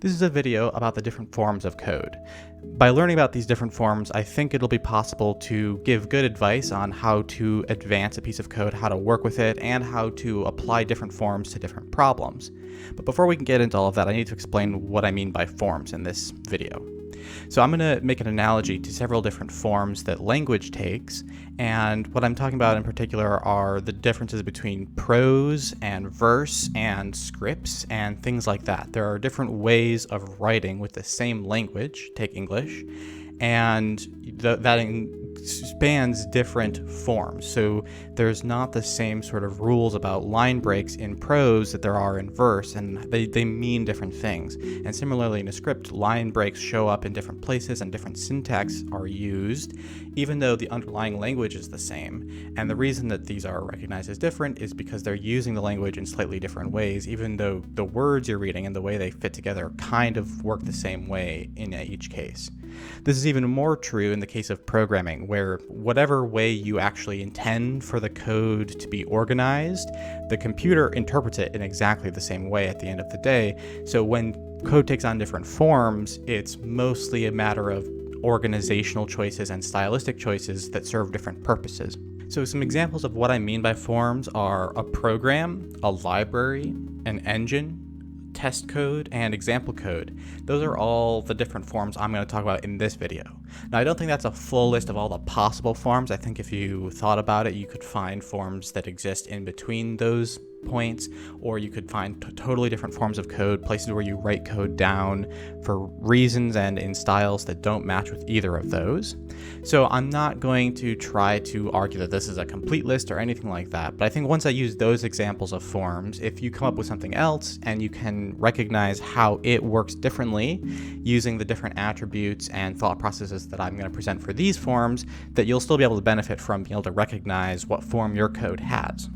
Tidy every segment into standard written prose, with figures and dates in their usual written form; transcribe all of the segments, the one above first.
This is a video about the different forms of code. By learning about these different forms, I think it'll be possible to give good advice on how to advance a piece of code, how to work with it, and how to apply different forms to different problems. But before we can get into all of that, I need to explain what I mean by forms in this video. So I'm going to make an analogy to several different forms that language takes, and what I'm talking about in particular are the differences between prose and verse and scripts and things like that. There are different ways of writing with the same language, take English, and that spans different forms. So there's not the same sort of rules about line breaks in prose that there are in verse, and they mean different things. And similarly in a script, line breaks show up in different places and different syntax are used, even though the underlying language is the same. And the reason that these are recognized as different is because they're using the language in slightly different ways, even though the words you're reading and the way they fit together kind of work the same way in each case. This is even more true in the case of programming, where whatever way you actually intend for the code to be organized, the computer interprets it in exactly the same way at the end of the day. So when code takes on different forms, it's mostly a matter of organizational choices and stylistic choices that serve different purposes. So some examples of what I mean by forms are a program, a library, an engine, test code, and example code. Those are all the different forms I'm going to talk about in this video. Now, I don't think that's a full list of all the possible forms. I think if you thought about it, you could find forms that exist in between those points, or you could find totally different forms of code, places where you write code down for reasons and in styles that don't match with either of those. So I'm not going to try to argue that this is a complete list or anything like that, but I think once I use those examples of forms, if you come up with something else and you can recognize how it works differently using the different attributes and thought processes that I'm going to present for these forms, that you'll still be able to benefit from being able to recognize what form your code has.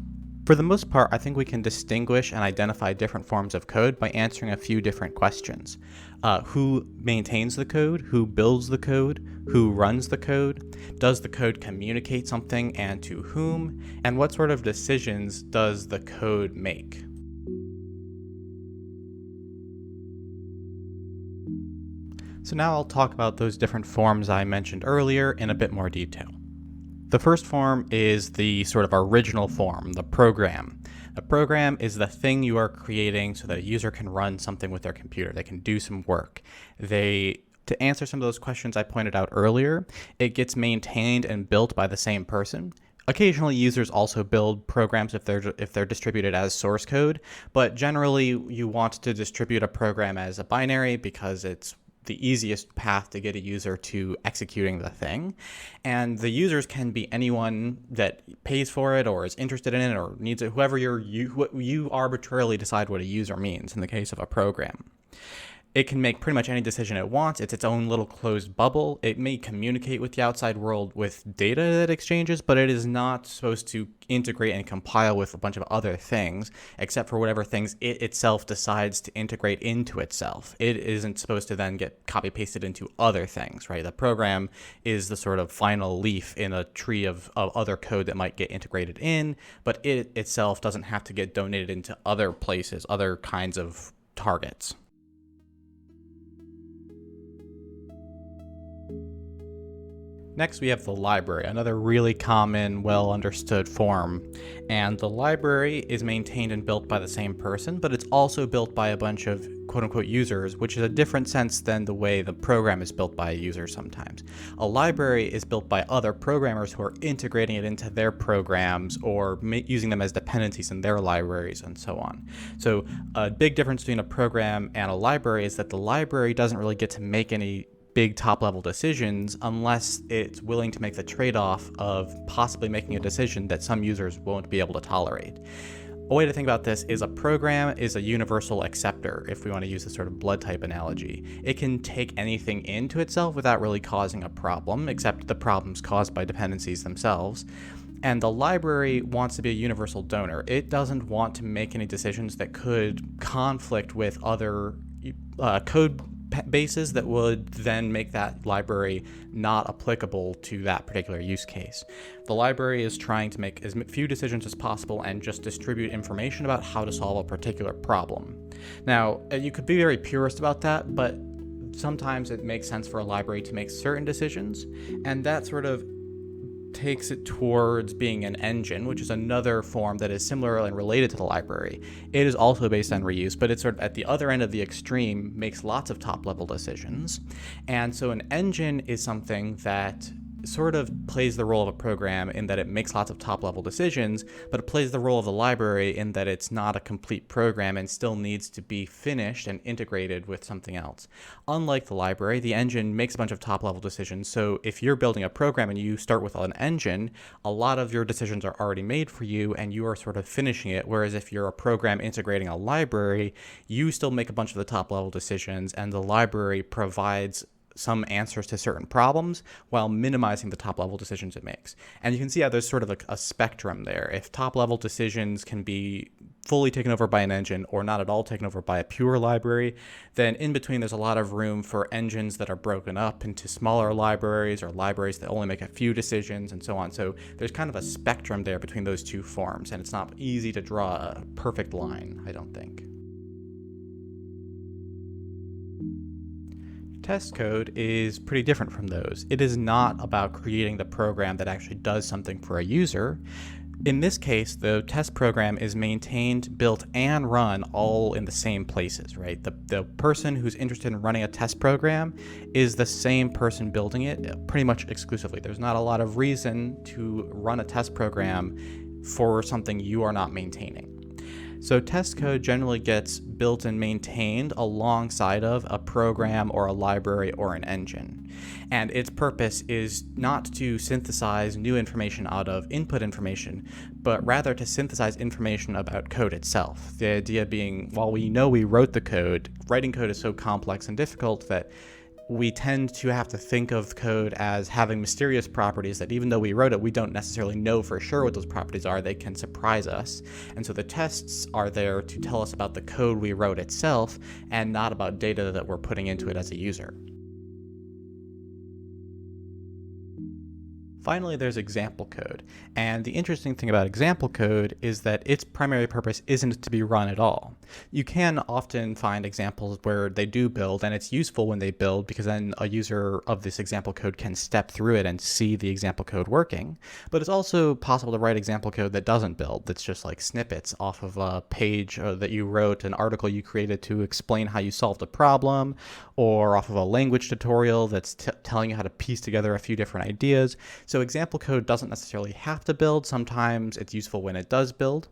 For the most part, I think we can distinguish and identify different forms of code by answering a few different questions. Who maintains the code? Who builds the code? Who runs the code? Does the code communicate something and to whom? And what sort of decisions does the code make? So now I'll talk about those different forms I mentioned earlier in a bit more detail. The first form is the sort of original form, the program. A program is the thing you are creating so that a user can run something with their computer. They can do some work. To answer some of those questions I pointed out earlier, it gets maintained and built by the same person. Occasionally, users also build programs if they're distributed as source code, but generally you want to distribute a program as a binary because it's the easiest path to get a user to executing the thing. And the users can be anyone that pays for it or is interested in it or needs it, whoever you arbitrarily decide what a user means in the case of a program. It can make pretty much any decision it wants. It's its own little closed bubble. It may communicate with the outside world with data that it exchanges, but it is not supposed to integrate and compile with a bunch of other things, except for whatever things it itself decides to integrate into itself. It isn't supposed to then get copy-pasted into other things, right? The program is the sort of final leaf in a tree of other code that might get integrated in, but it itself doesn't have to get donated into other places, other kinds of targets. Next, we have the library, another really common, well-understood form. And the library is maintained and built by the same person, but it's also built by a bunch of quote-unquote users, which is a different sense than the way the program is built by a user sometimes. A library is built by other programmers who are integrating it into their programs or using them as dependencies in their libraries and so on. So a big difference between a program and a library is that the library doesn't really get to make any big top-level decisions unless it's willing to make the trade-off of possibly making a decision that some users won't be able to tolerate. A way to think about this is a program is a universal acceptor, if we want to use this sort of blood type analogy. It can take anything into itself without really causing a problem, except the problems caused by dependencies themselves. And the library wants to be a universal donor. It doesn't want to make any decisions that could conflict with other code bases that would then make that library not applicable to that particular use case. The library is trying to make as few decisions as possible and just distribute information about how to solve a particular problem. Now, you could be very purist about that, but sometimes it makes sense for a library to make certain decisions, and that sort of takes it towards being an engine, which is another form that is similar and related to the library. It is also based on reuse, but it's sort of at the other end of the extreme, makes lots of top-level decisions. And so an engine is something that sort of plays the role of a program in that it makes lots of top-level decisions, but it plays the role of the library in that it's not a complete program and still needs to be finished and integrated with something else. Unlike the library, the engine makes a bunch of top-level decisions, so if you're building a program and you start with an engine, a lot of your decisions are already made for you and you are sort of finishing it, whereas if you're a program integrating a library, you still make a bunch of the top-level decisions and the library provides some answers to certain problems while minimizing the top-level decisions it makes. And you can see how there's sort of a spectrum there. If top-level decisions can be fully taken over by an engine or not at all taken over by a pure library, then in between there's a lot of room for engines that are broken up into smaller libraries or libraries that only make a few decisions and so on. So there's kind of a spectrum there between those two forms, and it's not easy to draw a perfect line, I don't think. Test code is pretty different from those. It is not about creating the program that actually does something for a user. In this case, the test program is maintained, built, and run all in the same places, right? The person who's interested in running a test program is the same person building it pretty much exclusively. There's not a lot of reason to run a test program for something you are not maintaining. So test code generally gets built and maintained alongside of a program or a library or an engine. And its purpose is not to synthesize new information out of input information, but rather to synthesize information about code itself. The idea being, while we know we wrote the code, writing code is so complex and difficult that we tend to have to think of code as having mysterious properties that even though we wrote it, we don't necessarily know for sure what those properties are. They can surprise us. And so the tests are there to tell us about the code we wrote itself and not about data that we're putting into it as a user. Finally, there's example code. And the interesting thing about example code is that its primary purpose isn't to be run at all. You can often find examples where they do build, and it's useful when they build because then a user of this example code can step through it and see the example code working. But it's also possible to write example code that doesn't build, that's just like snippets off of a page that you wrote, an article you created to explain how you solved a problem, or off of a language tutorial that's telling you how to piece together a few different ideas. So example code doesn't necessarily have to build. Sometimes it's useful when it does build.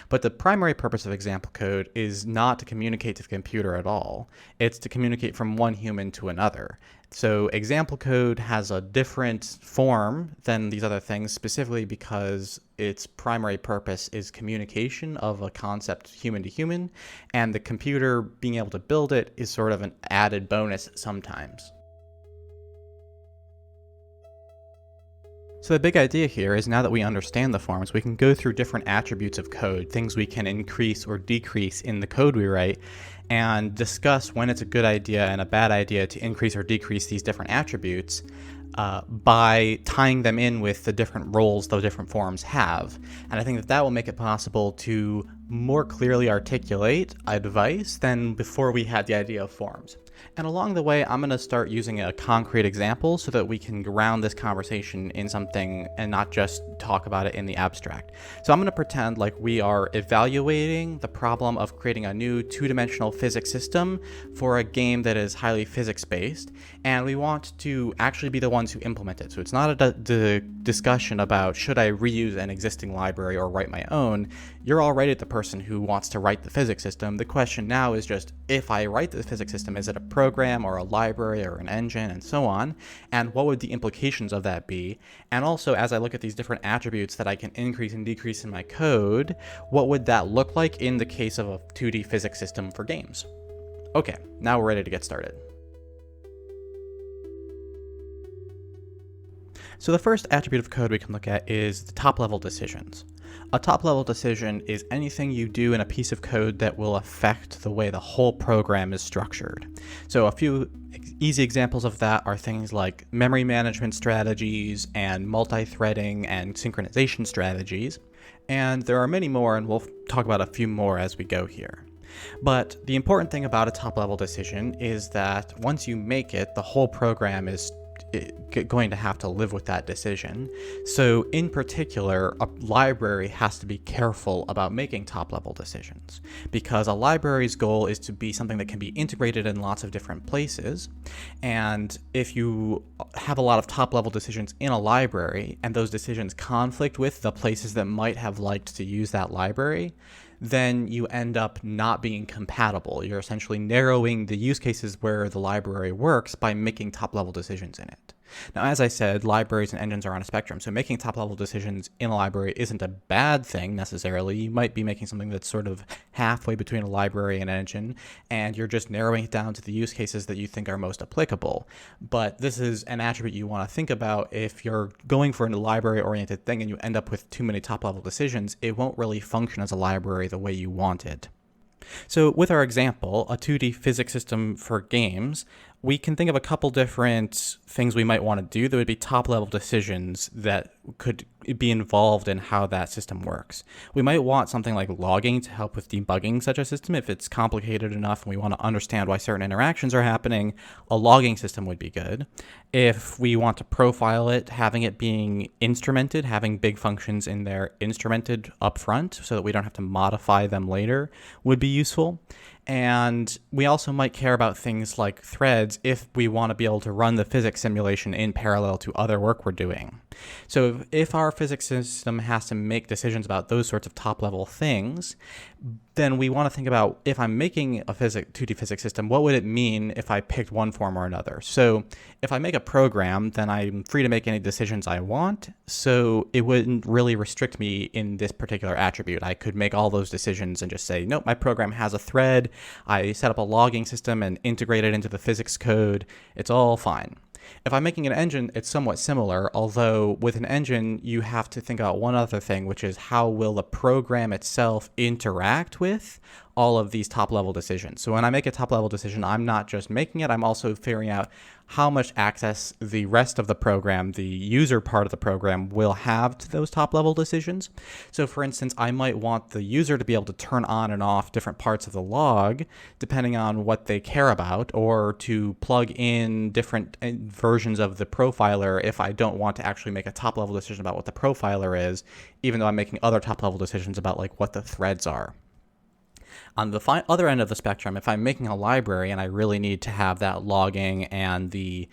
But the primary purpose of example code is not to communicate to the computer at all. It's to communicate from one human to another. So example code has a different form than these other things, specifically because its primary purpose is communication of a concept human to human, and the computer being able to build it is sort of an added bonus sometimes. So the big idea here is now that we understand the forms, we can go through different attributes of code, things we can increase or decrease in the code we write, and discuss when it's a good idea and a bad idea to increase or decrease these different attributes by tying them in with the different roles those different forms have. And I think that will make it possible to more clearly articulate advice than before we had the idea of forms. And along the way, I'm going to start using a concrete example so that we can ground this conversation in something and not just talk about it in the abstract. So I'm going to pretend like we are evaluating the problem of creating a new two-dimensional physics system for a game that is highly physics-based, and we want to actually be the ones who implement it. So it's not a discussion about should I reuse an existing library or write my own. You're already the person who wants to write the physics system. The question now is just, if I write the physics system, is it a program or a library or an engine and so on? And what would the implications of that be? And also, as I look at these different attributes that I can increase and decrease in my code, what would that look like in the case of a 2D physics system for games? Okay, now we're ready to get started. So the first attribute of code we can look at is the top-level decisions. A top-level decision is anything you do in a piece of code that will affect the way the whole program is structured. So a few easy examples of that are things like memory management strategies and multi-threading and synchronization strategies. And there are many more, and we'll talk about a few more as we go here. But the important thing about a top-level decision is that once you make it, the whole program is going to have to live with that decision. So in particular, a library has to be careful about making top-level decisions, because a library's goal is to be something that can be integrated in lots of different places. And if you have a lot of top-level decisions in a library and those decisions conflict with the places that might have liked to use that library, then you end up not being compatible. You're essentially narrowing the use cases where the library works by making top-level decisions in it. Now, as I said, libraries and engines are on a spectrum, so making top-level decisions in a library isn't a bad thing necessarily. You might be making something that's sort of halfway between a library and an engine, and you're just narrowing it down to the use cases that you think are most applicable. But this is an attribute you want to think about. If you're going for a library-oriented thing and you end up with too many top-level decisions, it won't really function as a library the way you want it. So with our example, a 2D physics system for games, we can think of a couple different things we might want to do that would be top-level decisions that could be involved in how that system works. We might want something like logging to help with debugging such a system. If it's complicated enough and we want to understand why certain interactions are happening, a logging system would be good. If we want to profile it, having it being instrumented, having big functions in there instrumented up front so that we don't have to modify them later would be useful. And we also might care about things like threads if we want to be able to run the physics simulation in parallel to other work we're doing. So if our physics system has to make decisions about those sorts of top-level things, then we want to think about, if I'm making a 2D physics system, what would it mean if I picked one form or another? So if I make a program, then I'm free to make any decisions I want, so it wouldn't really restrict me in this particular attribute. I could make all those decisions and just say, nope, my program has a thread, I set up a logging system and integrate it into the physics code, it's all fine. If I'm making an engine, it's somewhat similar, although with an engine, you have to think about one other thing, which is how will the program itself interact with all of these top-level decisions. So when I make a top-level decision, I'm not just making it, I'm also figuring out how much access the rest of the program, the user part of the program, will have to those top-level decisions. So for instance, I might want the user to be able to turn on and off different parts of the log, depending on what they care about, or to plug in different versions of the profiler if I don't want to actually make a top-level decision about what the profiler is, even though I'm making other top-level decisions about like what the threads are. On the other end of the spectrum, if I'm making a library and I really need to have that logging and the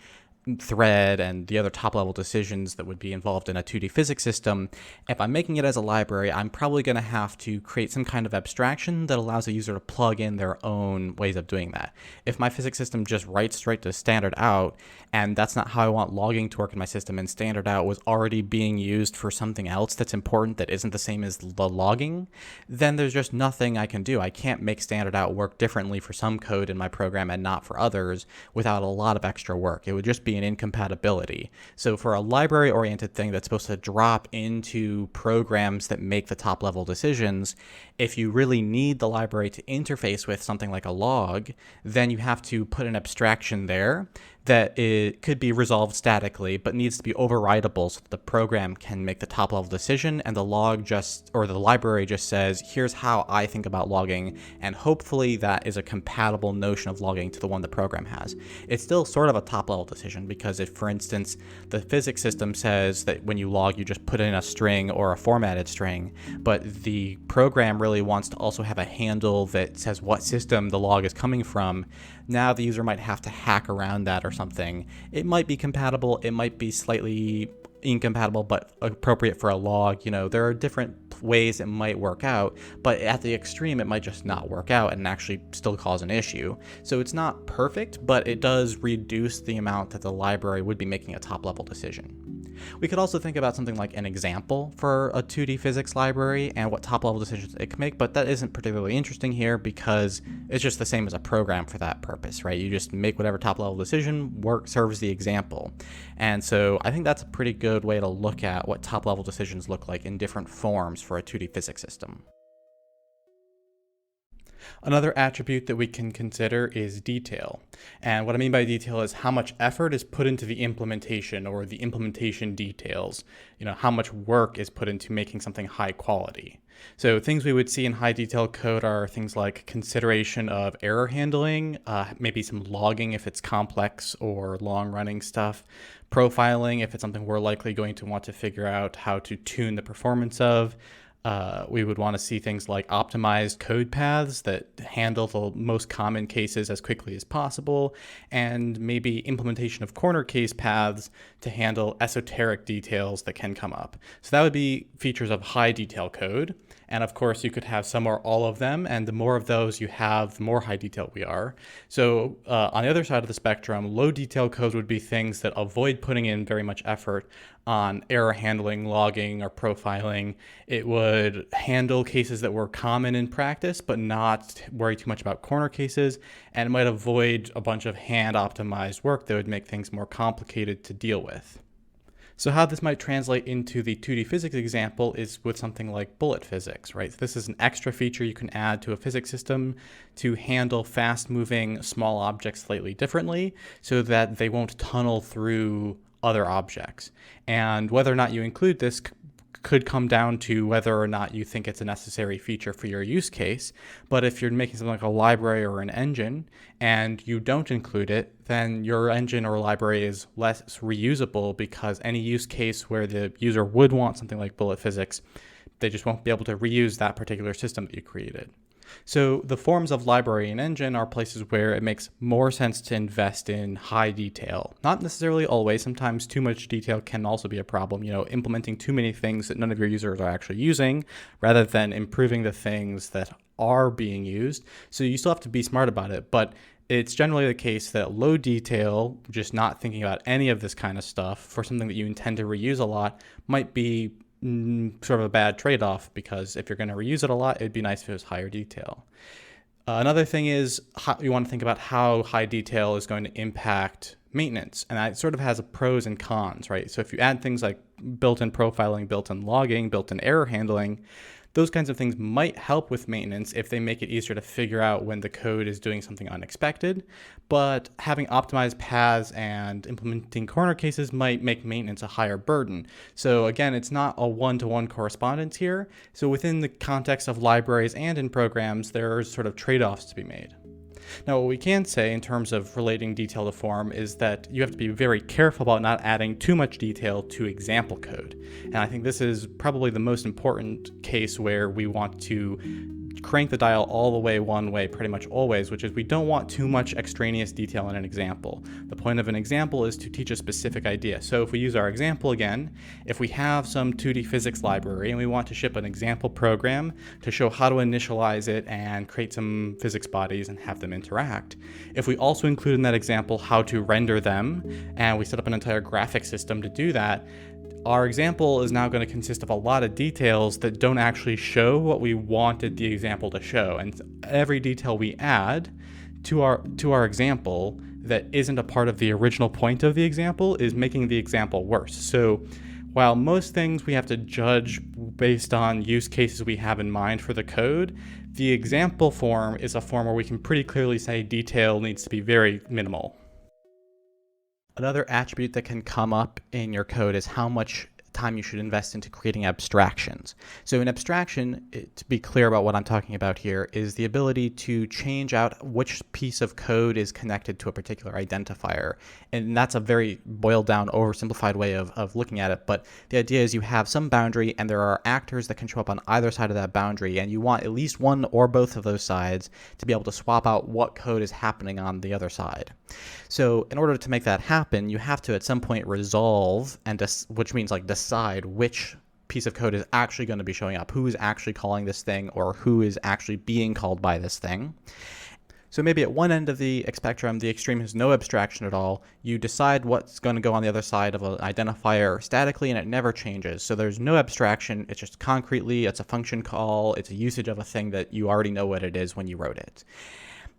thread and the other top-level decisions that would be involved in a 2D physics system, if I'm making it as a library, I'm probably going to have to create some kind of abstraction that allows a user to plug in their own ways of doing that. If my physics system just writes straight to standard out, and that's not how I want logging to work in my system, and standard out was already being used for something else that's important that isn't the same as the logging, then there's just nothing I can do. I can't make standard out work differently for some code in my program and not for others without a lot of extra work. It would just be an incompatibility. So for a library-oriented thing that's supposed to drop into programs that make the top-level decisions, if you really need the library to interface with something like a log, then you have to put an abstraction there that it could be resolved statically, but needs to be overridable so that the program can make the top-level decision, and the library just says, here's how I think about logging, and hopefully that is a compatible notion of logging to the one the program has. It's still sort of a top-level decision, because if, for instance, the physics system says that when you log, you just put in a string or a formatted string, but the program really wants to also have a handle that says what system the log is coming from, now the user might have to hack around that or something. It might be compatible, it might be slightly incompatible, but appropriate for a log. You know, there are different ways it might work out, but at the extreme, it might just not work out and actually still cause an issue. So it's not perfect, but it does reduce the amount that the library would be making a top-level decision. We could also think about something like an example for a 2D physics library and what top-level decisions it can make, but that isn't particularly interesting here because it's just the same as a program for that purpose, right? You just make whatever top-level decision serves the example. And so I think that's a pretty good way to look at what top-level decisions look like in different forms for a 2D physics system. Another attribute that we can consider is detail. And what I mean by detail is how much effort is put into the implementation or the implementation details. How much work is put into making something high quality. So things we would see in high detail code are things like consideration of error handling, maybe some logging if it's complex or long running stuff, profiling if it's something we're likely going to want to figure out how to tune the performance of. We would want to see things like optimized code paths that handle the most common cases as quickly as possible, and maybe implementation of corner case paths to handle esoteric details that can come up. So that would be features of high detail code. And of course, you could have some or all of them, and the more of those you have, the more high detail we are. So on the other side of the spectrum, low detail code would be things that avoid putting in very much effort on error handling, logging, or profiling. It would handle cases that were common in practice, but not worry too much about corner cases, and it might avoid a bunch of hand-optimized work that would make things more complicated to deal with. So how this might translate into the 2D physics example is with something like bullet physics, right? So this is an extra feature you can add to a physics system to handle fast-moving small objects slightly differently so that they won't tunnel through other objects. And whether or not you include this could come down to whether or not you think it's a necessary feature for your use case. But if you're making something like a library or an engine and you don't include it, then your engine or library is less reusable because any use case where the user would want something like bullet physics, they just won't be able to reuse that particular system that you created. So the forms of library and engine are places where it makes more sense to invest in high detail. Not necessarily always. Sometimes too much detail can also be a problem. Implementing too many things that none of your users are actually using rather than improving the things that are being used. So you still have to be smart about it, but it's generally the case that low detail, just not thinking about any of this kind of stuff for something that you intend to reuse a lot, might be sort of a bad trade-off, because if you're going to reuse it a lot, it'd be nice if it was higher detail. Another thing is you want to think about how high detail is going to impact maintenance, and that sort of has a pros and cons, right? So if you add things like built-in profiling, built-in logging, built-in error handling, those kinds of things might help with maintenance if they make it easier to figure out when the code is doing something unexpected, but having optimized paths and implementing corner cases might make maintenance a higher burden. So again, it's not a one-to-one correspondence here. So within the context of libraries and in programs, there are sort of trade-offs to be made. Now, what we can say in terms of relating detail to form is that you have to be very careful about not adding too much detail to example code. And I think this is probably the most important case where we want to crank the dial all the way one way pretty much always, which is we don't want too much extraneous detail in an example. The point of an example is to teach a specific idea. So if we use our example again, if we have some 2D physics library and we want to ship an example program to show how to initialize it and create some physics bodies and have them interact, if we also include in that example how to render them and we set up an entire graphic system to do that, our example is now going to consist of a lot of details that don't actually show what we wanted the example to show. And every detail we add to our example that isn't a part of the original point of the example is making the example worse. So while most things we have to judge based on use cases we have in mind for the code, the example form is a form where we can pretty clearly say detail needs to be very minimal. Another attribute that can come up in your code is how much time you should invest into creating abstractions. So an abstraction, to be clear about what I'm talking about here, is the ability to change out which piece of code is connected to a particular identifier. And that's a very boiled down, oversimplified way of looking at it. But the idea is you have some boundary and there are actors that can show up on either side of that boundary, and you want at least one or both of those sides to be able to swap out what code is happening on the other side. So in order to make that happen, you have to at some point resolve, which means like decide which piece of code is actually going to be showing up, who is actually calling this thing, or who is actually being called by this thing. So maybe at one end of the spectrum, the extreme has no abstraction at all. You decide what's going to go on the other side of an identifier statically, and it never changes. So there's no abstraction. It's just concretely, it's a function call. It's a usage of a thing that you already know what it is when you wrote it.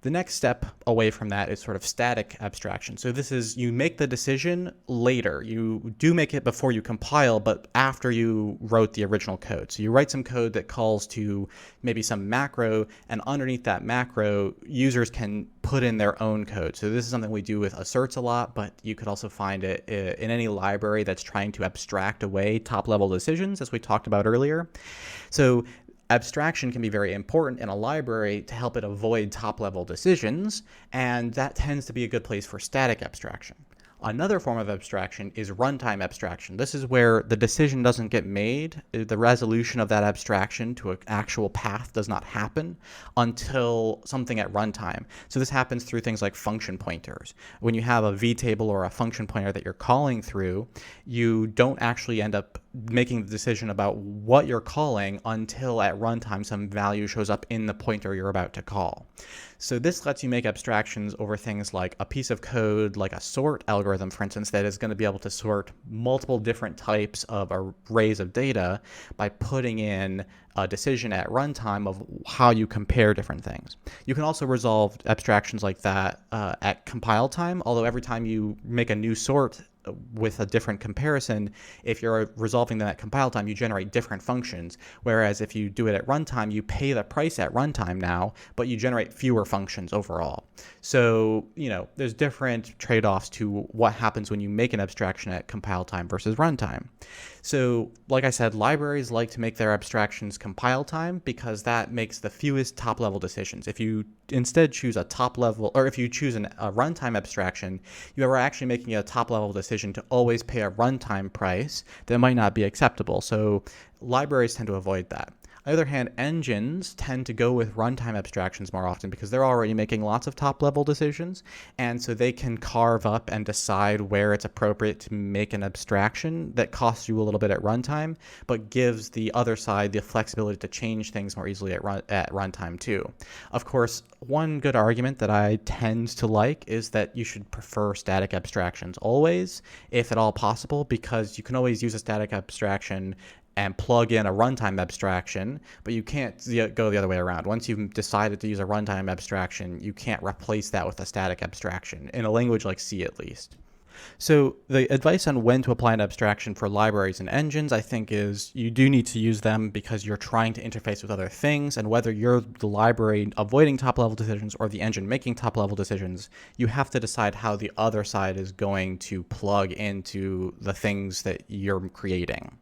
The next step away from that is sort of static abstraction. So this is, you make the decision later. You do make it before you compile, but after you wrote the original code. So you write some code that calls to maybe some macro, and underneath that macro, users can put in their own code. So this is something we do with asserts a lot, but you could also find it in any library that's trying to abstract away top-level decisions, as we talked about earlier. So abstraction can be very important in a library to help it avoid top-level decisions, and that tends to be a good place for static abstraction. Another form of abstraction is runtime abstraction. This is where the decision doesn't get made, the resolution of that abstraction to an actual path does not happen until something at runtime. So this happens through things like function pointers. When you have a vtable or a function pointer that you're calling through, you don't actually end up making the decision about what you're calling until at runtime some value shows up in the pointer you're about to call. So this lets you make abstractions over things like a piece of code, like a sort algorithm, for instance, that is going to be able to sort multiple different types of arrays of data by putting in a decision at runtime of how you compare different things. You can also resolve abstractions like that at compile time, although every time you make a new sort with a different comparison, if you're resolving them at compile time, you generate different functions. Whereas if you do it at runtime, you pay the price at runtime now, but you generate fewer functions overall. So, there's different trade-offs to what happens when you make an abstraction at compile time versus runtime. So, like I said, libraries like to make their abstractions compile time because that makes the fewest top-level decisions. If you instead choose a top-level, or if you choose a runtime abstraction, you are actually making a top-level decision to always pay a runtime price that might not be acceptable. So libraries tend to avoid that. On the other hand, engines tend to go with runtime abstractions more often because they're already making lots of top-level decisions, and so they can carve up and decide where it's appropriate to make an abstraction that costs you a little bit at runtime, but gives the other side the flexibility to change things more easily at runtime too. Of course, one good argument that I tend to like is that you should prefer static abstractions always, if at all possible, because you can always use a static abstraction and plug in a runtime abstraction, but you can't go the other way around. Once you've decided to use a runtime abstraction, you can't replace that with a static abstraction, in a language like C at least. So the advice on when to apply an abstraction for libraries and engines, I think, is you do need to use them because you're trying to interface with other things, and whether you're the library avoiding top-level decisions or the engine making top-level decisions, you have to decide how the other side is going to plug into the things that you're creating.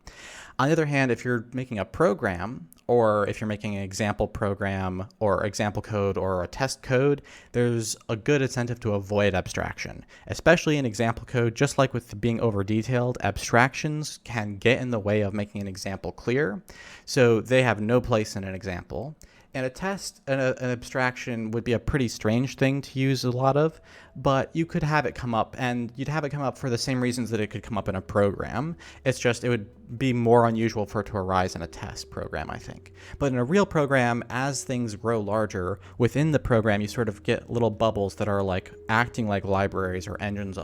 On the other hand, if you're making a program, or if you're making an example program or example code or a test code, there's a good incentive to avoid abstraction. Especially in example code, just like with being over-detailed, abstractions can get in the way of making an example clear, so they have no place in an example. And a test, an abstraction would be a pretty strange thing to use a lot of, but you could have it come up, and you'd have it come up for the same reasons that it could come up in a program. It's just it would be more unusual for it to arise in a test program, I think. But in a real program, as things grow larger, within the program you sort of get little bubbles that are like acting like libraries or engines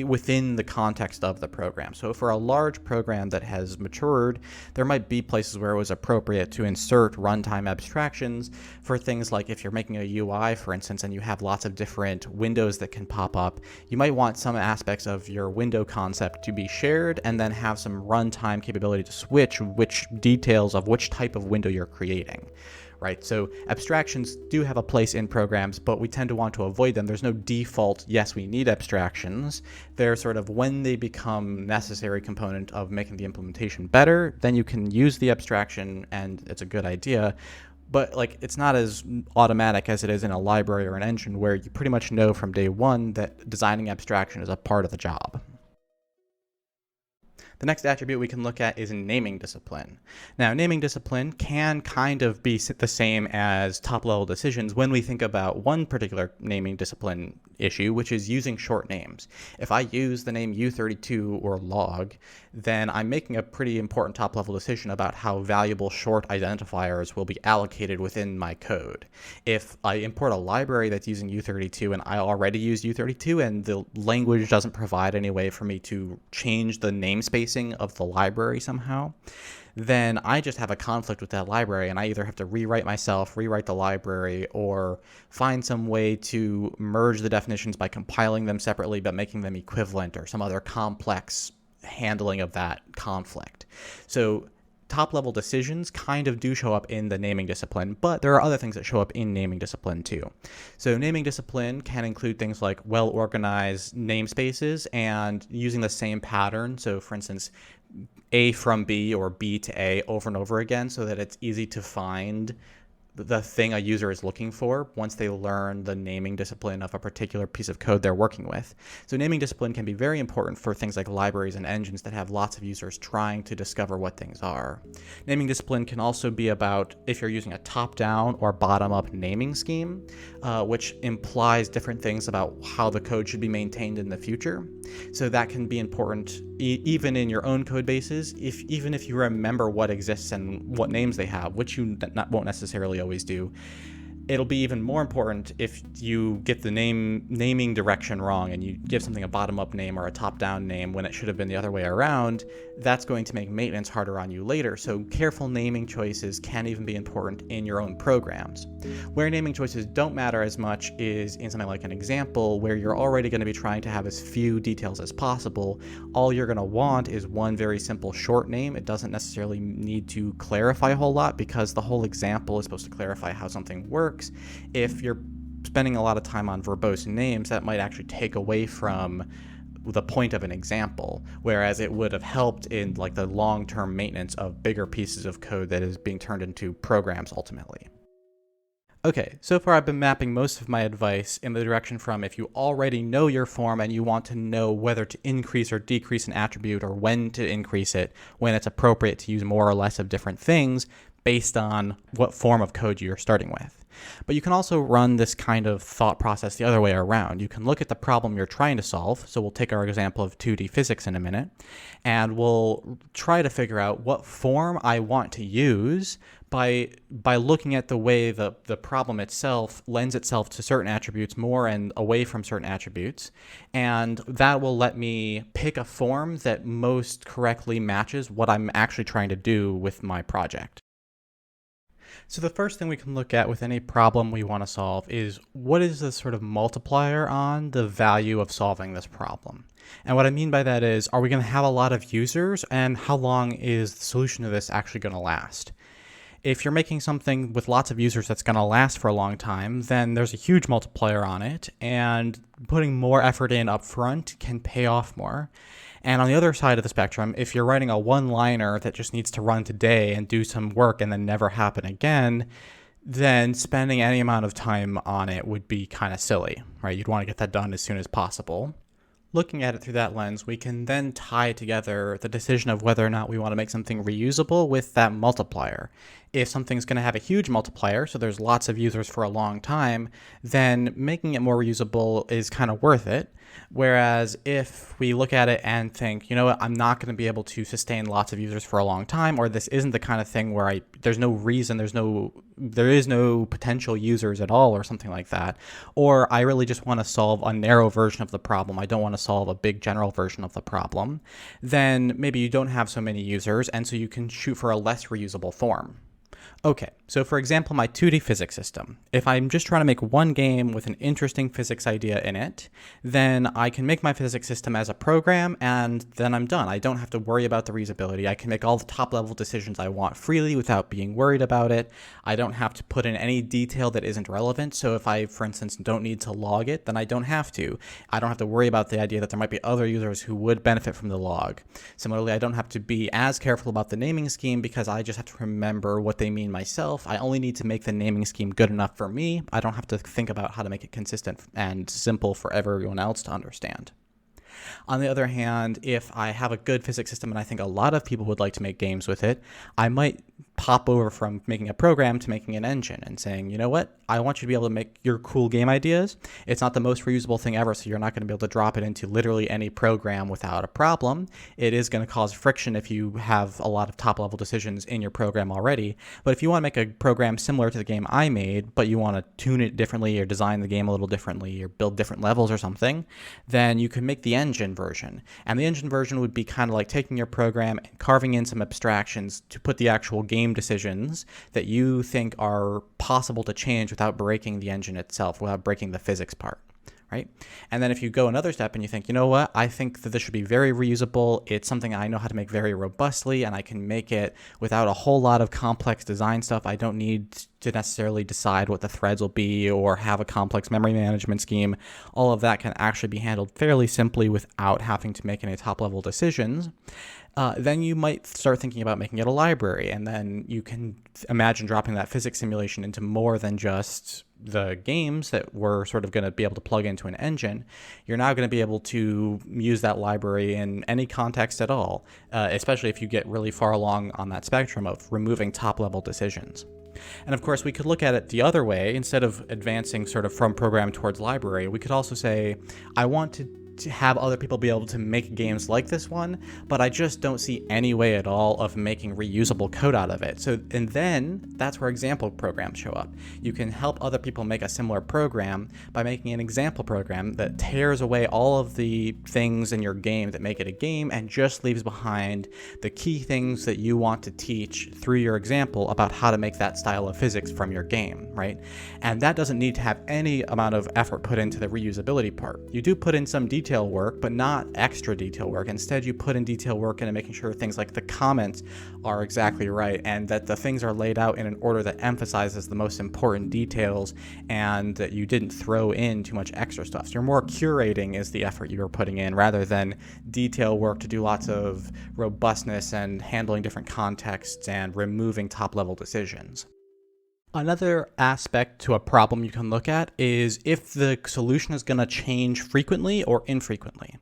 within the context of the program. So for a large program that has matured, there might be places where it was appropriate to insert runtime abstractions for things like if you're making a UI, for instance, and you have lots of different windows that can pop up, you might want some aspects of your window concept to be shared and then have some runtime capability to switch which details of which type of window you're creating. Right? So abstractions do have a place in programs, but we tend to want to avoid them. There's no default, yes, we need abstractions. They're sort of when they become necessary component of making the implementation better, then you can use the abstraction and it's a good idea. But it's not as automatic as it is in a library or an engine where you pretty much know from day one that designing abstraction is a part of the job. The next attribute we can look at is naming discipline. Now, naming discipline can kind of be the same as top-level decisions when we think about one particular naming discipline issue, which is using short names. If I use the name U32 or log, then I'm making a pretty important top-level decision about how valuable short identifiers will be allocated within my code. If I import a library that's using U32 and I already use U32 and the language doesn't provide any way for me to change the namespace tracing of the library somehow, then I just have a conflict with that library, and I either have to rewrite myself, rewrite the library, or find some way to merge the definitions by compiling them separately but making them equivalent, or some other complex handling of that conflict. So top-level decisions kind of do show up in the naming discipline, but there are other things that show up in naming discipline too. So naming discipline can include things like well-organized namespaces and using the same pattern. So for instance, A from B or B to A over and over again so that it's easy to find the thing a user is looking for once they learn the naming discipline of a particular piece of code they're working with. So naming discipline can be very important for things like libraries and engines that have lots of users trying to discover what things are. Naming discipline can also be about if you're using a top-down or bottom-up naming scheme, which implies different things about how the code should be maintained in the future. So that can be important even in your own code bases, even if you remember what exists and what names they have, which you won't necessarily always do. It'll be even more important if you get the naming direction wrong and you give something a bottom-up name or a top-down name when it should have been the other way around. That's going to make maintenance harder on you later. So careful naming choices can even be important in your own programs. Where naming choices don't matter as much is in something like an example where you're already going to be trying to have as few details as possible. All you're going to want is one very simple short name. It doesn't necessarily need to clarify a whole lot because the whole example is supposed to clarify how something works. If you're spending a lot of time on verbose names, that might actually take away from the point of an example, whereas it would have helped in like the long-term maintenance of bigger pieces of code that is being turned into programs ultimately. Okay, so far I've been mapping most of my advice in the direction from if you already know your form and you want to know whether to increase or decrease an attribute or when to increase it, when it's appropriate to use more or less of different things based on what form of code you're starting with. But you can also run this kind of thought process the other way around. You can look at the problem you're trying to solve. So we'll take our example of 2D physics in a minute, and we'll try to figure out what form I want to use by looking at the way the problem itself lends itself to certain attributes more and away from certain attributes. And that will let me pick a form that most correctly matches what I'm actually trying to do with my project. So the first thing we can look at with any problem we want to solve is what is the sort of multiplier on the value of solving this problem? And what I mean by that is, are we going to have a lot of users, and how long is the solution to this actually going to last? If you're making something with lots of users that's going to last for a long time, then there's a huge multiplier on it, and putting more effort in up front can pay off more. And on the other side of the spectrum, if you're writing a one-liner that just needs to run today and do some work and then never happen again, then spending any amount of time on it would be kind of silly, right? You'd want to get that done as soon as possible. Looking at it through that lens, we can then tie together the decision of whether or not we want to make something reusable with that multiplier. If something's going to have a huge multiplier, so there's lots of users for a long time, then making it more reusable is kind of worth it. Whereas if we look at it and think, you know what, I'm not going to be able to sustain lots of users for a long time, or this isn't the kind of thing where there is no potential users at all or something like that, or I really just want to solve a narrow version of the problem, I don't want to solve a big general version of the problem, then maybe you don't have so many users, and so you can shoot for a less reusable form. Okay, so for example, my 2D physics system. If I'm just trying to make one game with an interesting physics idea in it, then I can make my physics system as a program, and then I'm done. I don't have to worry about the reusability. I can make all the top-level decisions I want freely without being worried about it. I don't have to put in any detail that isn't relevant. So if I, for instance, don't need to log it, then I don't have to. I don't have to worry about the idea that there might be other users who would benefit from the log. Similarly, I don't have to be as careful about the naming scheme because I just have to remember what they mean myself. I only need to make the naming scheme good enough for me. I don't have to think about how to make it consistent and simple for everyone else to understand. On the other hand, if I have a good physics system and I think a lot of people would like to make games with it, I might pop over from making a program to making an engine and saying, you know what, I want you to be able to make your cool game ideas. It's not the most reusable thing ever, so you're not going to be able to drop it into literally any program without a problem. It is going to cause friction if you have a lot of top-level decisions in your program already. But if you want to make a program similar to the game I made, but you want to tune it differently or design the game a little differently or build different levels or something, then you can make the engine version. And the engine version would be kind of like taking your program and carving in some abstractions to put the actual game decisions that you think are possible to change without breaking the engine itself, without breaking the physics part. Right? And then if you go another step and you think, you know what, I think that this should be very reusable. It's something I know how to make very robustly, and I can make it without a whole lot of complex design stuff. I don't need to necessarily decide what the threads will be or have a complex memory management scheme. All of that can actually be handled fairly simply without having to make any top-level decisions. Then you might start thinking about making it a library, and then you can imagine dropping that physics simulation into more than just the games that we're sort of going to be able to plug into an engine. You're now going to be able to use that library in any context at all, especially if you get really far along on that spectrum of removing top-level decisions. And of course, we could look at it the other way. Instead of advancing sort of from program towards library, we could also say, I want to have other people be able to make games like this one, but I just don't see any way at all of making reusable code out of it. So, and then that's where example programs show up. You can help other people make a similar program by making an example program that tears away all of the things in your game that make it a game and just leaves behind the key things that you want to teach through your example about how to make that style of physics from your game, right? And that doesn't need to have any amount of effort put into the reusability part. You do put in some detail work, but not extra detail work. Instead, you put in detail work into making sure things like the comments are exactly right and that the things are laid out in an order that emphasizes the most important details and that you didn't throw in too much extra stuff. So you're more curating is the effort you're putting in rather than detail work to do lots of robustness and handling different contexts and removing top-level decisions. Another aspect to a problem you can look at is if the solution is going to change frequently or infrequently.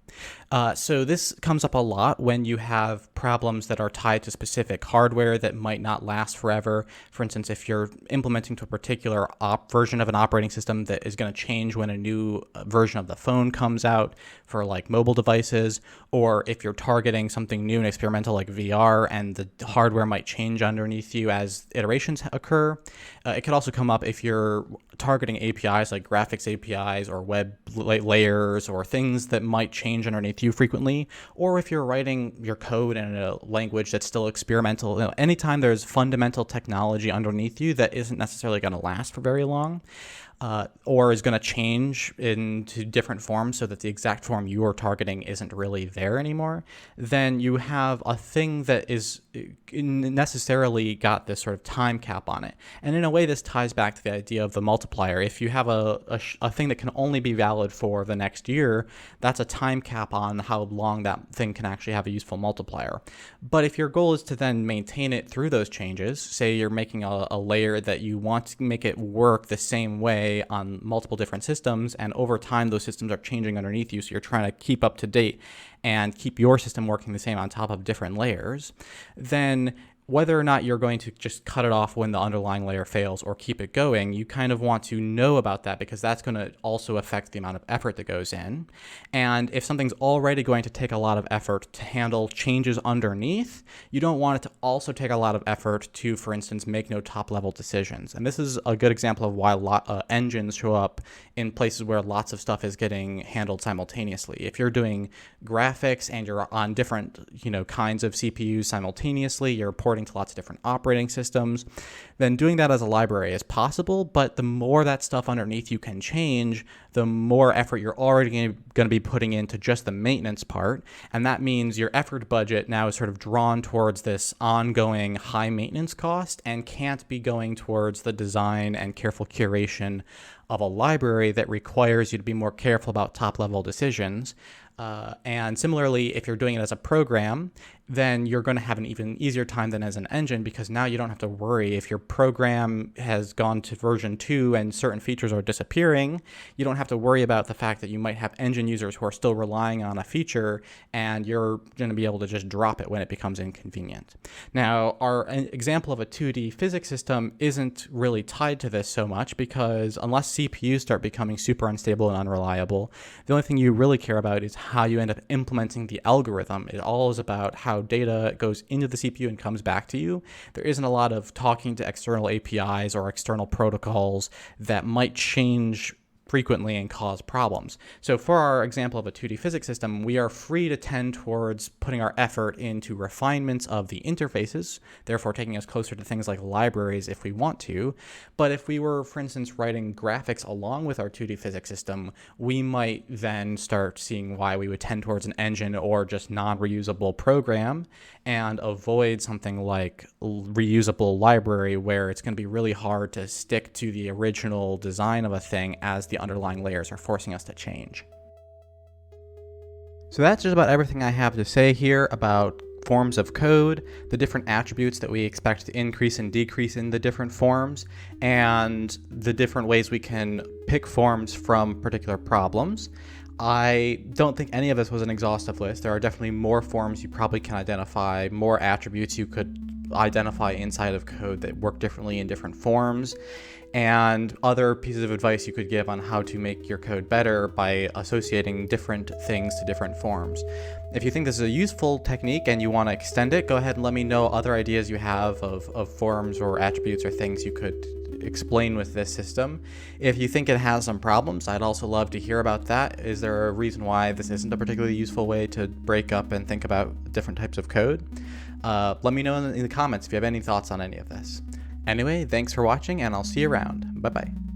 So this comes up a lot when you have problems that are tied to specific hardware that might not last forever. For instance, if you're implementing to a particular version of an operating system that is going to change when a new version of the phone comes out for like mobile devices, or if you're targeting something new and experimental like VR and the hardware might change underneath you as iterations occur. It could also come up if you're targeting APIs like graphics APIs or web layers or things that might change underneath you frequently, or if you're writing your code in a language that's still experimental. You know, anytime there's fundamental technology underneath you that isn't necessarily going to last for very long, or is going to change into different forms so that the exact form you are targeting isn't really there anymore, then you have a thing that is necessarily got this sort of time cap on it. And in a way, this ties back to the idea of the multiplier. If you have a thing that can only be valid for the next year, that's a time cap on how long that thing can actually have a useful multiplier. But if your goal is to then maintain it through those changes, say you're making a layer that you want to make it work the same way on multiple different systems, and over time those systems are changing underneath you, so you're trying to keep up to date and keep your system working the same on top of different layers, then whether or not you're going to just cut it off when the underlying layer fails or keep it going, you kind of want to know about that because that's going to also affect the amount of effort that goes in. And if something's already going to take a lot of effort to handle changes underneath, you don't want it to also take a lot of effort to, for instance, make no top-level decisions. And this is a good example of why engines show up in places where lots of stuff is getting handled simultaneously. If you're doing graphics and you're on different, kinds of CPUs simultaneously, you're porting to lots of different operating systems, then doing that as a library is possible, but the more that stuff underneath you can change, the more effort you're already going to be putting into just the maintenance part, and that means your effort budget now is sort of drawn towards this ongoing high maintenance cost and can't be going towards the design and careful curation of a library that requires you to be more careful about top-level decisions. And similarly, if you're doing it as a program, then you're going to have an even easier time than as an engine because now you don't have to worry if your program has gone to version 2 and certain features are disappearing. You don't have to worry about the fact that you might have engine users who are still relying on a feature, and you're going to be able to just drop it when it becomes inconvenient. Now, our example of a 2D physics system isn't really tied to this so much, because unless CPUs start becoming super unstable and unreliable, the only thing you really care about is how you end up implementing the algorithm. It all is about how data goes into the CPU and comes back to you. There isn't a lot of talking to external APIs or external protocols that might change frequently and cause problems. So for our example of a 2D physics system, we are free to tend towards putting our effort into refinements of the interfaces, therefore taking us closer to things like libraries if we want to. But if we were, for instance, writing graphics along with our 2D physics system, we might then start seeing why we would tend towards an engine or just non-reusable program, and avoid something like reusable library, where it's going to be really hard to stick to the original design of a thing as the underlying layers are forcing us to change. So that's just about everything I have to say here about forms of code, the different attributes that we expect to increase and decrease in the different forms, and the different ways we can pick forms from particular problems. I don't think any of this was an exhaustive list. There are definitely more forms you probably can identify, more attributes you could identify inside of code that work differently in different forms, and other pieces of advice you could give on how to make your code better by associating different things to different forms. If you think this is a useful technique and you want to extend it, go ahead and let me know other ideas you have of forms or attributes or things you could explain with this system. If you think it has some problems, I'd also love to hear about that. Is there a reason why this isn't a particularly useful way to break up and think about different types of code? Let me know in the comments if you have any thoughts on any of this. Anyway, thanks for watching, and I'll see you around. Bye-bye.